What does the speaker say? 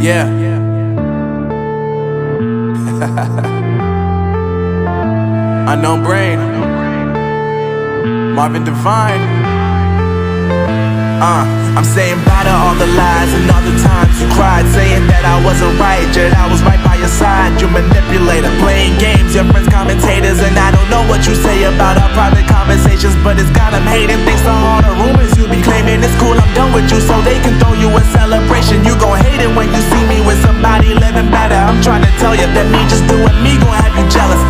Yeah. Unknown Brain, Marvin Divine. I'm saying bye to all the lies and all the times you cried, saying that I wasn't right, yet I was right by your side. You manipulator, playing games, your friends commentators, and I don't know what you say about our private conversations, but it's got them hating. Thanks to all the rumors you be claiming. It's cool, I'm done with you, so they can throw you a celebration. You gon' hate it when you see me with somebody living better. I'm trying to tell you that me just doing me gon' have you jealous.